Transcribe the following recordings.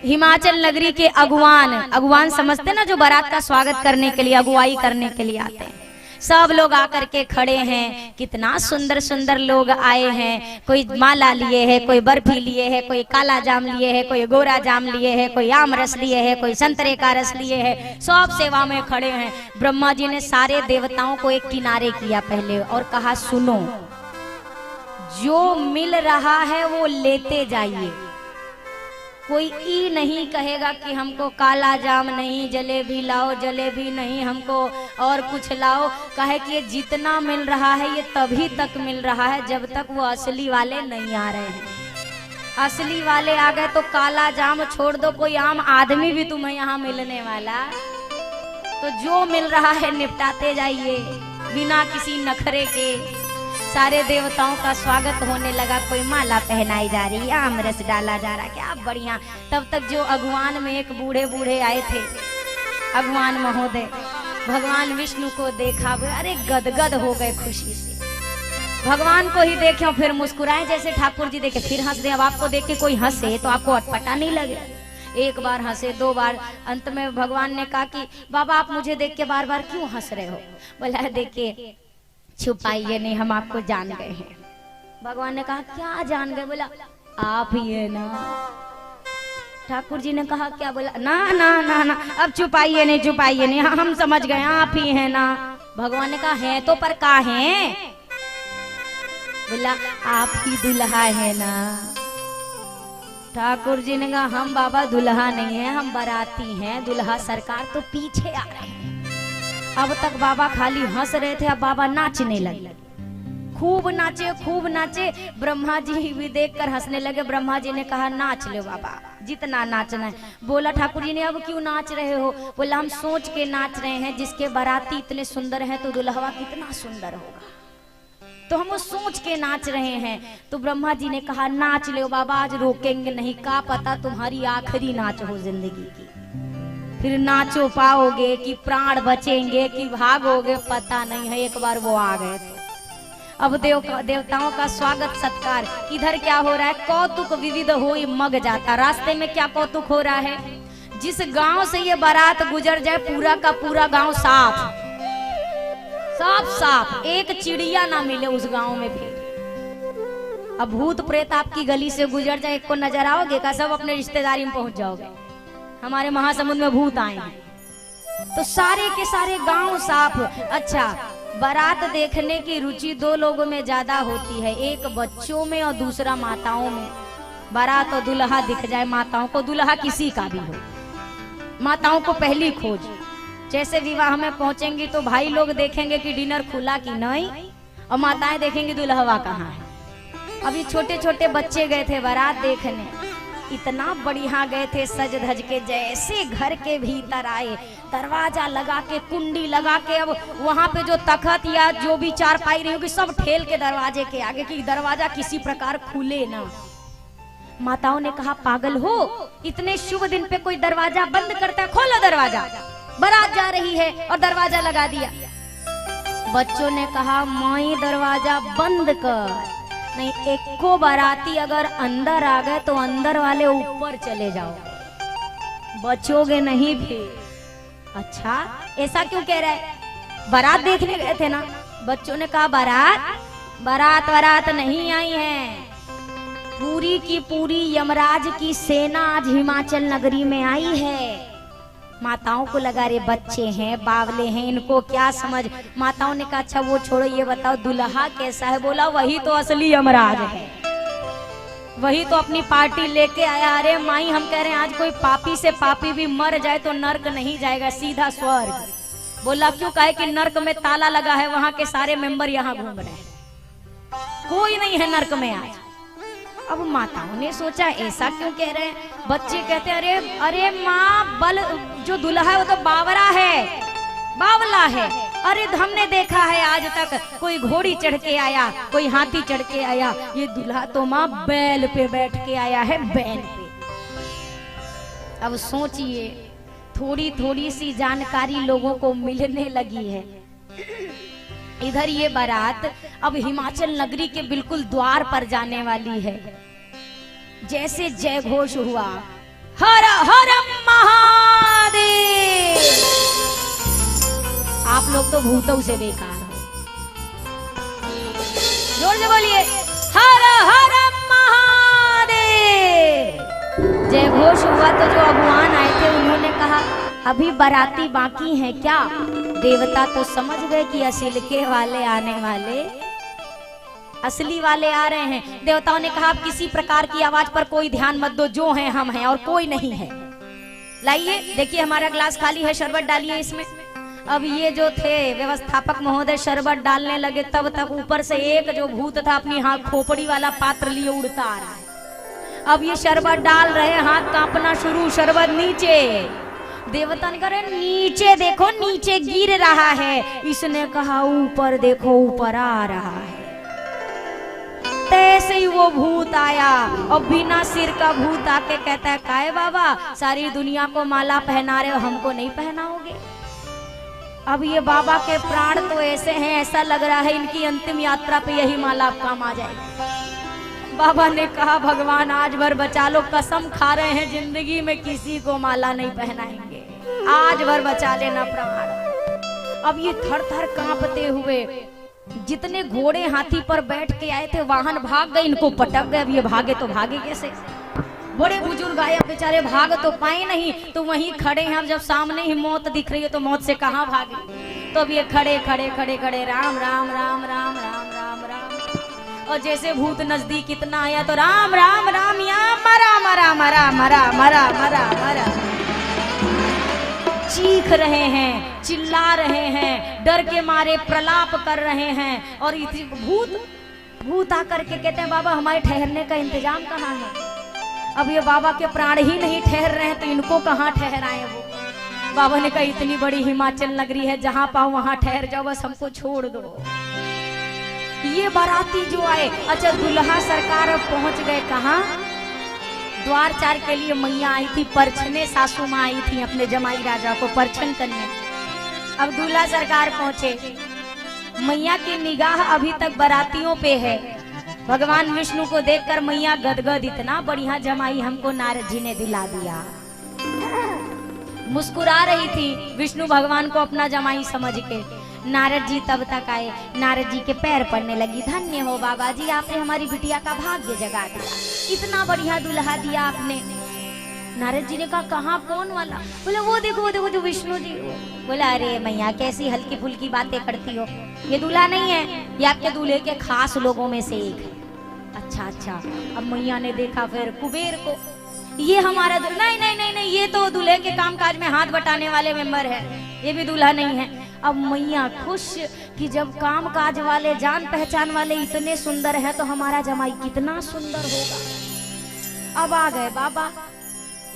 हिमाचल नगरी के अगुवान समझते ना, जो बारात का स्वागत करने के लिए, अगुवाई करने के लिए आते हैं। सब लोग आकर के खड़े हैं। कितना सुंदर सुंदर लोग आए हैं। कोई माला लिए है, कोई बर्फी लिए है, कोई काला जाम लिए है, कोई गोरा जाम लिए है, कोई आम रस लिए है, कोई संतरे का रस लिए है। सब सेवा में खड़े हैं। ब्रह्मा जी ने सारे देवताओं को एक किनारे किया पहले और कहा, सुनो, जो मिल रहा है वो लेते जाइए। कोई ई नहीं कहेगा कि हमको काला जाम नहीं, जलेबी लाओ, जलेबी नहीं हमको और कुछ लाओ। कहे कि ये जितना मिल रहा है ये तभी तक मिल रहा है जब तक वो असली वाले नहीं आ रहे हैं। असली वाले आ गए तो काला जाम छोड़ दो, कोई आम आदमी भी तुम्हें यहाँ मिलने वाला। तो जो मिल रहा है निपटाते जाइए बिना किसी नखरे के। सारे देवताओं का स्वागत होने लगा। कोई माला पहनाई जा रही, आम रस डाला जा रहा, क्या बढ़िया। तब तक जो अगुवान में एक बूढ़े बूढ़े आए थे, अगुवान महोदय, भगवान विष्णु को देखा, अरे गदगद हो गए खुशी से। भगवान को ही देखे फिर मुस्कुराए, जैसे ठाकुर जी देखे फिर हंस दे। अब आपको देख के कोई हंसे तो आपको अटपटा नहीं लगे। एक बार हंसे, दो बार, अंत में भगवान ने कहा कि बाबा आप मुझे देख के बार बार क्यों हंस रहे हो? बोला देखिए, छुपाइए नहीं, हम आपको जान गए हैं। भगवान ने कहा क्या जान गए? बोला आप ही है ना। ठाकुर जी ने कहा क्या? बोला ना ना ना ना, अब छुपाइए नहीं, छुपाइए नहीं, हम समझ गए आप ही है ना। भगवान ने कहा है तो पर का है? बोला आप ही दुल्हा है ना। ठाकुर जी ने कहा हम बाबा दुल्हा नहीं है, हम बाराती हैं, दुल्हा सरकार तो पीछे आ रहे हैं। अब तक बाबा खाली हंस रहे थे, अब बाबा नाचने लगे। खूब नाचे, खूब नाचे। ब्रह्मा जी भी देखकर हंसने लगे। ब्रह्मा जी ने कहा नाच लो बाबा, जितना नाचना है। बोला ठाकुर जी ने अब क्यों नाच रहे हो? बोला हम सोच के नाच रहे हैं, जिसके बाराती इतने सुंदर हैं तो दुल्हवा कितना सुंदर होगा, तो हम वो सोच के नाच रहे हैं। तो ब्रह्मा जी ने कहा नाच लो बाबा, आज रोकेंगे नहीं, का पता तुम्हारी आखिरी नाच हो जिंदगी की। फिर नाचो पाओगे कि प्राण बचेंगे कि भागोगे पता नहीं है। एक बार वो आ गए तो अब देवताओं का स्वागत सत्कार। इधर क्या हो रहा है? कौतुक विविध हो मग जाता। रास्ते में क्या कौतुक हो रहा है? जिस गांव से ये बारात गुजर जाए पूरा का पूरा गांव साफ साफ साफ, एक चिड़िया ना मिले उस गांव में। फिर अब भूत प्रेत आपकी गली से गुजर जाए, एक को नजर आओगे का? सब अपने रिश्तेदारी में पहुंच जाओगे। हमारे महासमुंद में भूत आए हैं तो सारे के सारे गांव साफ। अच्छा, बारात देखने की रुचि दो लोगों में ज्यादा होती है, एक बच्चों में और दूसरा माताओं में। बारात और दुल्हा दिख जाए माताओं को, दुल्हा किसी का भी हो, माताओं को पहली खोज। जैसे विवाह में पहुंचेंगी तो भाई लोग देखेंगे कि डिनर खुला कि नहीं, और माताएं देखेंगी दुल्हवा कहाँ है। अभी छोटे छोटे बच्चे गए थे बारात देखने, इतना बढ़िया गए थे सज धज के। जैसे घर के भीतर आए, दरवाजा लगा के, कुंडी लगा के, अब वहां पे जो तखत या जो भी चारपाई रही होगी सब ठेल के दरवाजे के आगे कि दरवाजा किसी प्रकार खुले ना। माताओं ने कहा पागल हो, इतने शुभ दिन पे कोई दरवाजा बंद करता है? खोलो दरवाजा, बारात जा रही है और दरवाजा लगा दिया। बच्चों ने कहा माई दरवाजा बंद कर, नहीं एको बाराती अगर अंदर आ गए तो अंदर वाले ऊपर चले जाओ, बचोगे नहीं फिर। अच्छा ऐसा क्यों कह रहा है? बारात देखने गए थे ना। बच्चों ने कहा बारात बारात नहीं आई है, पूरी की पूरी यमराज की सेना आज हिमाचल नगरी में आई है। माताओं को लगा रे बच्चे हैं, बावले हैं, इनको क्या समझ। माताओं ने कहा अच्छा वो छोड़ो, ये बताओ दुल्हा कैसा है? बोला वही तो असली यमराज है, वही तो अपनी पार्टी लेके आया। अरे माई हम कह रहे हैं आज कोई पापी से पापी भी मर जाए तो नर्क नहीं जाएगा, सीधा स्वर्ग। बोला क्यों? कहे कि नर्क में ताला लगा है, वहां के सारे मेंबर यहाँ घूम रहे हैं, कोई नहीं है नर्क में आज। अब माताओं ने सोचा ऐसा क्यों कह रहे हैं? बच्चे कहते अरे अरे माँ, बल जो दुल्हा है वो तो बावरा है, बावला है। अरे हमने देखा है आज तक कोई घोड़ी चढ़ के आया, कोई हाथी चढ़ के आया, ये दुल्हा तो माँ बैल पे बैठ के आया है, बैल पे। अब सोचिए, थोड़ी थोड़ी सी जानकारी लोगों को मिलने लगी है। इधर ये बारात अब हिमाचल नगरी के बिल्कुल द्वार पर जाने वाली है। जैसे जय घोष हुआ, हर हर महादेव। आप लोग तो भूतों से बेकार हो। जोर से बोलिए हर हर महादेव। जय घोष हुआ तो जो अगुवान आए थे उन्होंने कहा अभी बाराती बाकी हैं क्या? देवता तो समझ गए कि असली के वाले आने वाले, असली वाले आ रहे हैं। देवताओं ने कहा आप किसी प्रकार की आवाज पर कोई ध्यान मत दो, जो हैं हम हैं और कोई नहीं है। लाइए देखिए हमारा ग्लास खाली है, शरबत डालिए इसमें। अब ये जो थे व्यवस्थापक महोदय शरबत डालने लगे, तब तक ऊपर से एक जो भूत था अपनी हाथ खोपड़ी वाला पात्र लिए उड़ता आ रहा है। अब ये शरबत डाल रहे, हाथ कांपना शुरू, शरबत नीचे। देवता ने कहा नीचे देखो, नीचे गिर रहा है। इसने कहा ऊपर देखो, ऊपर आ रहा है। तैसे ही वो भूत आया और बिना सिर का भूत आके कहता है काय बाबा सारी दुनिया को माला पहना रहे हो, हमको नहीं पहनाओगे? अब ये बाबा के प्राण तो ऐसे हैं, ऐसा लग रहा है इनकी अंतिम यात्रा पे यही माला आप काम आ जाएगी। बाबा ने कहा भगवान आज भर बचा लो, कसम खा रहे हैं जिंदगी में किसी को माला नहीं पहनाएंगे, आज भर बचा लेना प्राण। अब ये थर थर कांपते हुए जितने घोड़े हाथी पर बैठ के आए थे वाहन भाग गए, इनको पटक गए। अब ये भागे तो भागे कैसे? बड़े बुजुर्ग आए, अब बेचारे भाग तो पाए नहीं, तो वहीं खड़े हैं। अब जब सामने ही मौत दिख रही है तो मौत से कहाँ भागे? तो अब ये खड़े खड़े खड़े खड़े राम राम राम राम राम राम राम। और जैसे भूत नजदीक इतना आया तो राम राम राम, या मरा मरा मरा मरा मरा मरा मरा। चीख रहे हैं, चिल्ला रहे हैं, डर के मारे प्रलाप कर रहे हैं। और भूत आकर के कहते हैं बाबा हमारे ठहरने का इंतजाम कहाँ है? अब ये बाबा के प्राण ही नहीं ठहर रहे हैं तो इनको कहाँ ठहराए वो? बाबा ने कहा इतनी बड़ी हिमाचल नगरी है, जहाँ पाओ वहां ठहर जाओ, बस हमको छोड़ दो। ये बाराती जो आए, अच्छा दुल्हा सरकार अब पहुंच गए कहाँ? द्वार चार के लिए मैया आई थी, परछने सासू माँ आई थी अपने जमाई राजा को परछन करने। अब दूल्हा सरकार पहुंचे, मैया की निगाह अभी तक बारातियों पे है। भगवान विष्णु को देखकर मैया गदगद, इतना बढ़िया जमाई हमको नारद जी ने दिला दिया। मुस्कुरा रही थी विष्णु भगवान को अपना जमाई समझ के। नारद जी तब तक आए, नारद जी के पैर पड़ने लगी, धन्य हो बाबा जी, आपने हमारी बिटिया का भाग्य जगा दिया, इतना बढ़िया दुल्हा दिया आपने। नारद जी ने कहा कहाँ, कौन वाला? बोले वो देखो जो विष्णु जी। बोला अरे मैया कैसी हल्की फुल्की बातें करती हो, ये दूल्हा नहीं है, ये आपके दूल्हे के खास लोगों में से एक है। अच्छा। अब मैया ने देखा फिर कुबेर को, ये हमारा नहीं नहीं नहीं नहीं, ये तो दूल्हे के कामकाज में हाथ बटाने वाले मेंबर है, ये भी दूल्हा नहीं है। अब मैया खुश कि जब काम काज वाले जान पहचान वाले इतने सुंदर हैं तो हमारा जमाई कितना सुंदर होगा। अब आ गए बाबा,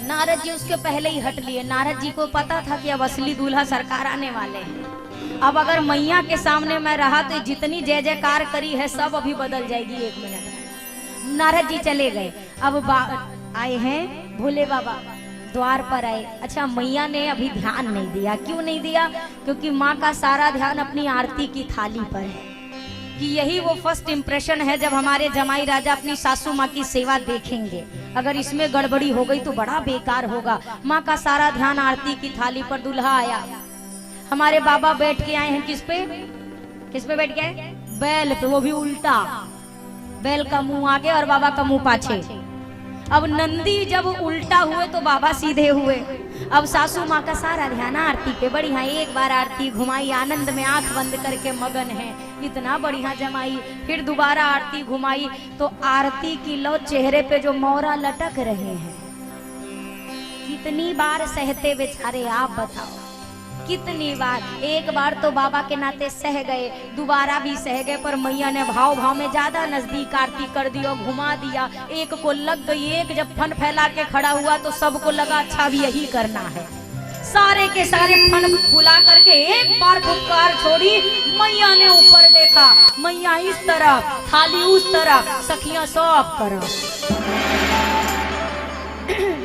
नारद जी उसके पहले ही हट लिए। नारद जी को पता था कि अब असली दूल्हा सरकार आने वाले हैं। अब अगर मैया के सामने मैं रहा तो जितनी जय जयकार करी है सब अभी बदल जाएगी 1 मिनट में। नारद जी चले गए। अब आए हैं भोले बाबा, द्वार पर आए। अच्छा मैया ने अभी ध्यान नहीं दिया, क्यों नहीं दिया? क्योंकि माँ का सारा ध्यान अपनी आरती की थाली पर है, कि यही वो फर्स्ट इंप्रेशन है जब हमारे जमाई राजा अपनी सासू माँ की सेवा देखेंगे। अगर इसमें गड़बड़ी हो गई तो बड़ा बेकार होगा। माँ का सारा ध्यान आरती की थाली पर। दूल्हा आया, हमारे बाबा बैठ के आए हैं किस पे बैठ के आए? बैल पे, वो भी उल्टा। बैल का मुंह आगे और बाबा का मुंह पाछे। अब नंदी जब उल्टा हुए तो बाबा सीधे हुए। अब सासू माँ का सारा ध्यान आरती पे। बढ़िया एक बार आरती घुमाई, आनंद में आंख बंद करके मगन है, इतना बढ़िया जमाई। फिर दोबारा आरती घुमाई तो आरती की लो चेहरे पे जो मोहरा लटक रहे हैं। कितनी बार सहते बेचारे, आप बताओ कितनी बार? एक बार तो बाबा के नाते सह गए, दोबारा भी सह गए, पर मैया ने भाव में ज्यादा नजदीक आरती कर दी और घुमा दिया। एक को लग गई, एक जब फन फैला के खड़ा हुआ तो सबको लगा अच्छा भी यही करना है। सारे के सारे फन फुला करके एक बार फुफकार छोड़ी, मैया ने ऊपर देखा, मैया इस तरफ, थाली उस तरफ, सखियां सब तरफ।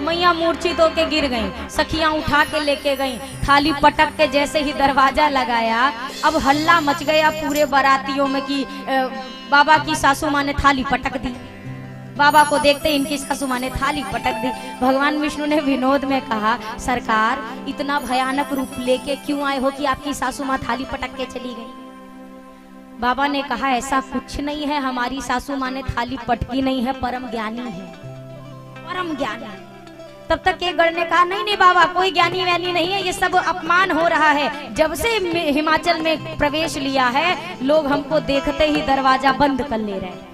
मैया मूर्छित होके गिर गईं, सखियां उठा के लेके गईं। थाली पटक के जैसे ही दरवाजा लगाया, अब हल्ला मच गया पूरे बारातियों में कि बाबा की सासू माँ ने थाली पटक दी। बाबा को देखते ही इनकी सासू माँ ने थाली पटक दी। भगवान विष्णु ने विनोद में कहा, सरकार इतना भयानक रूप लेके क्यों आए हो कि आपकी सासू माँ थाली पटक के चली गई। बाबा ने कहा, ऐसा कुछ नहीं है, हमारी सासू माँ ने थाली पटकी नहीं है, परम ज्ञानी है, परम ज्ञानी। तब तक एक गण ने कहा, नहीं नहीं बाबा, कोई ज्ञानी वैनी नहीं है, ये सब अपमान हो रहा है। जब से हिमाचल में प्रवेश लिया है, लोग हमको देखते ही दरवाजा बंद कर ले रहे हैं।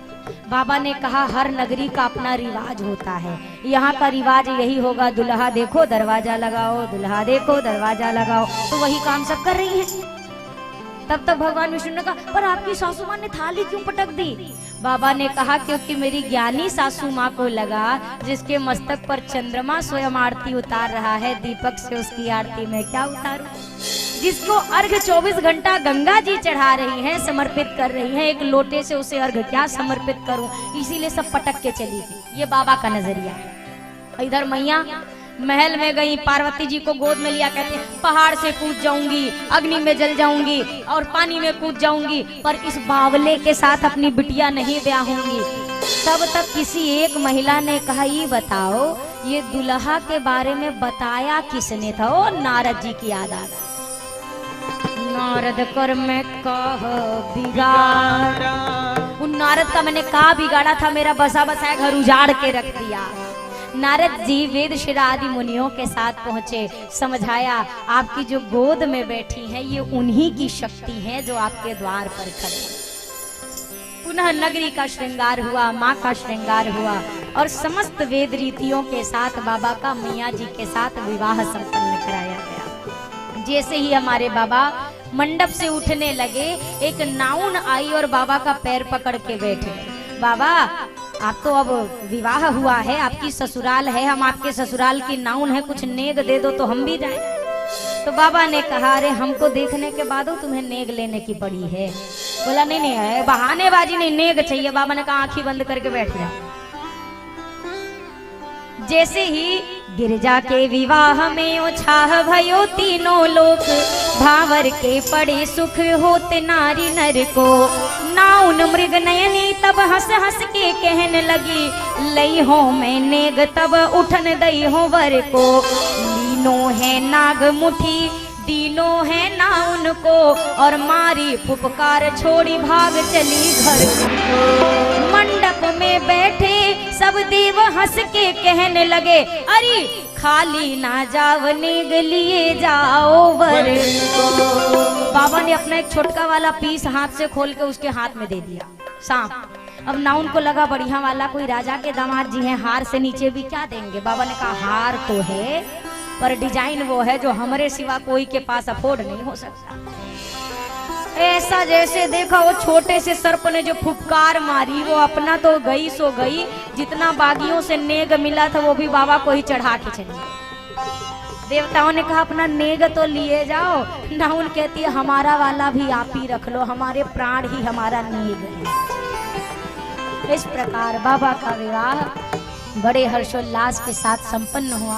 बाबा ने कहा, हर नगरी का अपना रिवाज होता है, यहाँ का रिवाज यही होगा, दुल्हा देखो दरवाजा लगाओ, दुल्हा देखो दरवाजा लगाओ। तो वही काम सब कर रही है। तब तक भगवान विष्णु ने कहा, पर आपकी सासू माँ ने थाली क्यों पटक दी। बाबा ने कहा, क्योंकि मेरी ज्ञानी सासू माँ को लगा जिसके मस्तक पर चंद्रमा स्वयं आरती उतार रहा है, दीपक से उसकी आरती में क्या उतारूं। जिसको अर्घ 24 घंटा गंगा जी चढ़ा रही हैं, समर्पित कर रही हैं, एक लोटे से उसे अर्घ क्या समर्पित करूं, इसीलिए सब पटक के चली गई। ये बाबा का नजरिया है। इधर मैया महल में गई, पार्वती जी को गोद में लिया, कहते हैं पहाड़ से कूद जाऊंगी, अग्नि में जल जाऊंगी और पानी में कूद जाऊंगी, पर इस बावले के साथ अपनी बिटिया नहीं ब्याहूंगी। तब तक किसी एक महिला ने कहा, ये बताओ ये दुल्हा के बारे में बताया किसने था। ओ नारद जी की याद आ गई। नारद कर में कह बिगाड़ा, उन नारद का मैंने कहा बिगाड़ा था, मेरा बसा बसाया घर उजाड़ के रख दिया। नारद जी वेद शिरा आदि मुनियों के साथ पहुंचे, समझाया आपकी जो गोद में बैठी हैं ये उन्हीं की शक्ति है जो आपके द्वार पर खड़ी। पुनः नगरी का श्रृंगार हुआ, माँ का श्रृंगार हुआ और समस्त वेद रीतियों के साथ बाबा का मैया जी के साथ विवाह संपन्न कराया गया। जैसे ही हमारे बाबा मंडप से उठने लगे, एक नाउन आई और बाबा का पैर पकड़ के बैठ गए। बाबा आप तो अब विवाह हुआ है, आपकी ससुराल है, हम आपके ससुराल की नाउन है, कुछ नेग दे दो तो हम भी जाएं। तो बाबा ने कहा, अरे हमको देखने के बाद तुम्हें नेग लेने की पड़ी है। बोला नहीं नहीं है, बहानेबाजी नहीं, नेग चाहिए। बाबा ने कहा आंखें बंद करके बैठ जा। जैसे ही गिरजा के विवाह में उछाह भयो तीनों लोग, भावर के पड़े सुख होते नारी नर को। नाउन मृग नयनी तब हंस हंस के कहने लगी, लई हो मैं नेग तब उठन दई हो वर को। लीनो है नाग मुठी दीनो है नाउन को, और मारी फुफकार छोड़ी भाग चली घर को। मंडप में बैठे सब देव हंस के कहने लगे, अरे खाली ना जाव नेग लिए जाओ वर को। बाबा ने अपना एक छोटका वाला पीस हाथ से खोल के उसके हाथ में दे दिया, सांप। अब नाउन को लगा बढ़िया वाला कोई राजा के दामाद जी हैं, हार से नीचे भी क्या देंगे। बाबा ने कहा हार तो है, पर डिजाइन वो है जो हमारे सिवा कोई के पास अफोर्ड नहीं हो सकता। ऐसा जैसे देखा वो छोटे से सर्प ने जो फुफकार मारी, वो अपना तो गई सो गई, जितना बागियों से नेग मिला था वो भी बाबा को ही चढ़ा के चली। देवताओं ने कहा अपना नेग तो लिए जाओ। नाउन कहती है हमारा वाला भी आप ही रख लो, हमारे प्राण ही हमारा नेग है। इस प्रकार बाबा का विवाह बड़े हर्षोल्लास के साथ संपन्न हुआ।